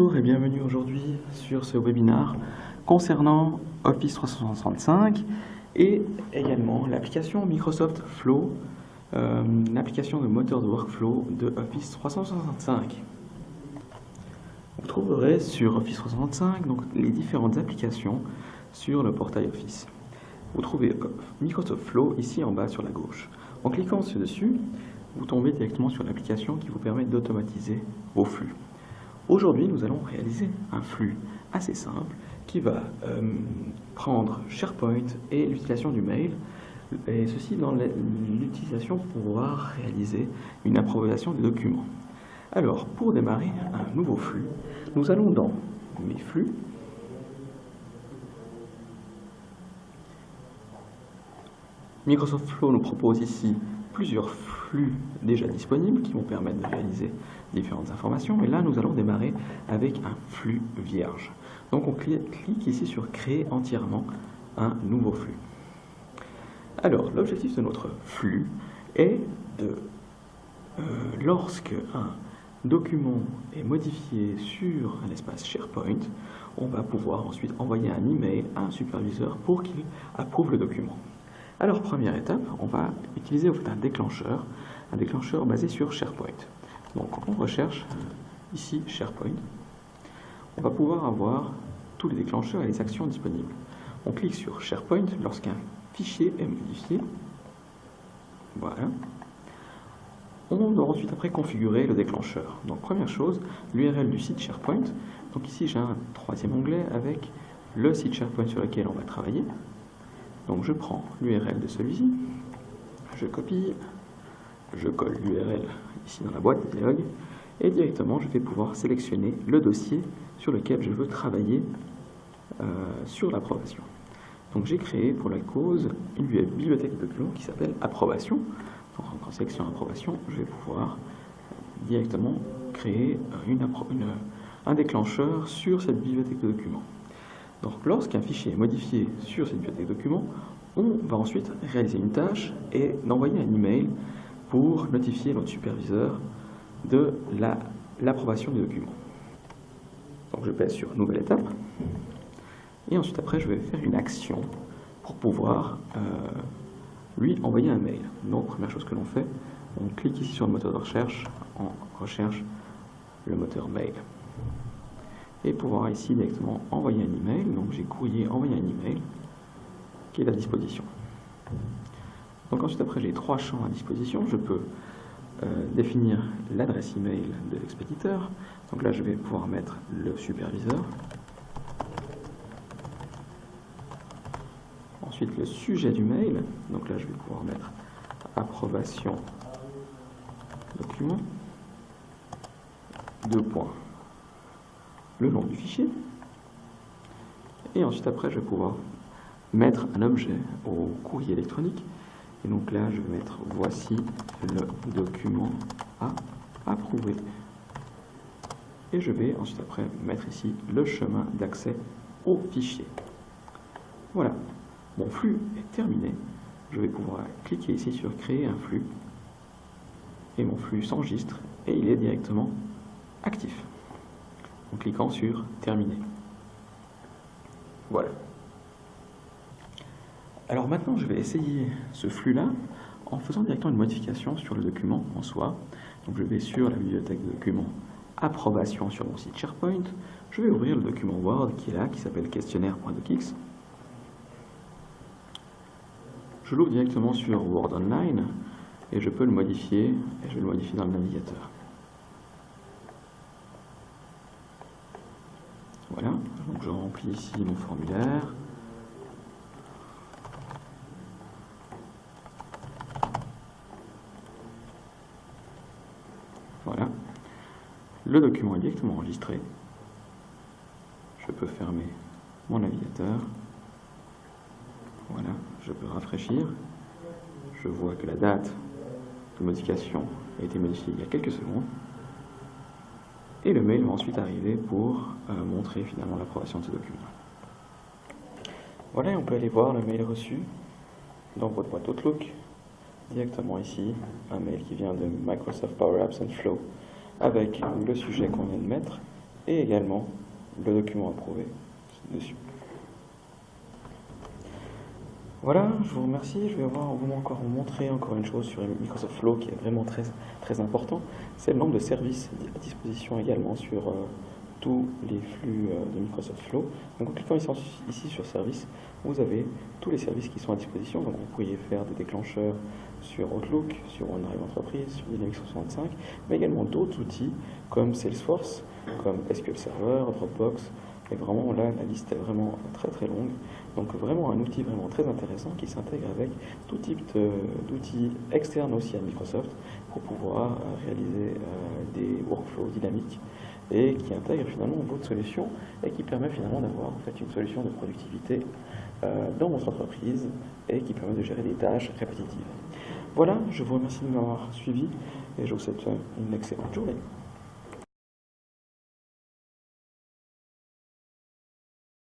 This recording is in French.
Bonjour et bienvenue aujourd'hui sur ce webinaire concernant Office 365 et également l'application Microsoft Flow, l'application de moteur de workflow de Office 365. Vous trouverez sur Office 365 donc, les différentes applications sur le portail Office. Vous trouvez Microsoft Flow ici en bas sur la gauche. En cliquant dessus, vous tombez directement sur l'application qui vous permet d'automatiser vos flux. Aujourd'hui, nous allons réaliser un flux assez simple qui va prendre SharePoint et l'utilisation du mail, et ceci dans l'utilisation pour pouvoir réaliser une approbation des documents. Alors, pour démarrer un nouveau flux, nous allons dans Mes flux, Microsoft Flow nous propose ici plusieurs flux déjà disponibles qui vont permettre de réaliser différentes informations. Et là, nous allons démarrer avec un flux vierge. Donc, on clique ici sur Créer entièrement un nouveau flux. Alors, l'objectif de notre flux est de, lorsque un document est modifié sur un espace SharePoint, on va pouvoir ensuite envoyer un email à un superviseur pour qu'il approuve le document. Alors, première étape, on va utiliser un déclencheur basé sur SharePoint. Donc, on recherche ici SharePoint. On va pouvoir avoir tous les déclencheurs et les actions disponibles. On clique sur SharePoint lorsqu'un fichier est modifié. Voilà. On doit ensuite après configurer le déclencheur. Donc, première chose, l'URL du site SharePoint. Donc ici, j'ai un troisième onglet avec le site SharePoint sur lequel on va travailler. Donc je prends l'URL de celui-ci, je copie, je colle l'URL ici dans la boîte de dialogue, et directement je vais pouvoir sélectionner le dossier sur lequel je veux travailler sur l'approbation. Donc j'ai créé pour la cause une bibliothèque de documents qui s'appelle Approbation. Donc en sélection Approbation, je vais pouvoir directement créer un déclencheur sur cette bibliothèque de documents. Donc, lorsqu'un fichier est modifié sur cette bibliothèque de documents, on va ensuite réaliser une tâche et envoyer un email pour notifier notre superviseur de l'approbation du document. Donc, je pèse sur Nouvelle étape. Et ensuite, après, je vais faire une action pour pouvoir lui envoyer un mail. Donc, première chose que l'on fait, on clique ici sur le moteur de recherche, on recherche le moteur mail. Et pouvoir ici directement envoyer un email. Donc j'ai courrier envoyer un email qui est à disposition. Donc ensuite après j'ai trois champs à disposition. Je peux définir l'adresse email de l'expéditeur. Donc là je vais pouvoir mettre le superviseur. Ensuite le sujet du mail. Donc là je vais pouvoir mettre approbation document. 2 points. Le nom du fichier, et ensuite après je vais pouvoir mettre un objet au courrier électronique, et donc là je vais mettre voici le document à approuver, et je vais ensuite après mettre ici le chemin d'accès au fichier. Voilà, mon flux est terminé. Je vais pouvoir cliquer ici sur créer un flux, et mon flux s'enregistre et il est directement actif en cliquant sur Terminer. Voilà. Alors maintenant, je vais essayer ce flux-là en faisant directement une modification sur le document en soi. Donc je vais sur la bibliothèque de documents Approbation sur mon site SharePoint. Je vais ouvrir le document Word qui est là, qui s'appelle questionnaire.docx. Je l'ouvre directement sur Word Online et je peux le modifier, et je vais le modifier dans le navigateur. Voilà, donc je remplis ici mon formulaire. Voilà, le document est directement enregistré. Je peux fermer mon navigateur. Voilà, je peux rafraîchir. Je vois que la date de modification a été modifiée il y a quelques secondes. Et le mail va ensuite arriver pour montrer finalement l'approbation de ce document. Voilà, on peut aller voir le mail reçu dans votre boîte Outlook. Directement ici, un mail qui vient de Microsoft Power Apps and Flow avec le sujet qu'on vient de mettre et également le document approuvé dessus. Voilà, je vous remercie. Je vais encore vous montrer encore une chose sur Microsoft Flow qui est vraiment très, très important. C'est le nombre de services à disposition également sur tous les flux de Microsoft Flow. Donc en cliquant ici sur service, vous avez tous les services qui sont à disposition. Donc vous pourriez faire des déclencheurs sur Outlook, sur OneDrive Entreprise, sur Dynamics 365, mais également d'autres outils comme Salesforce, comme SQL Server, Dropbox. Et vraiment là, la liste est vraiment très très longue. Donc vraiment un outil vraiment très intéressant qui s'intègre avec tout type d'outils externes aussi à Microsoft pour pouvoir réaliser des workflows dynamiques et qui intègre finalement votre solution et qui permet finalement d'avoir en fait une solution de productivité dans votre entreprise et qui permet de gérer des tâches répétitives. Voilà, je vous remercie de m'avoir suivi et je vous souhaite une excellente journée.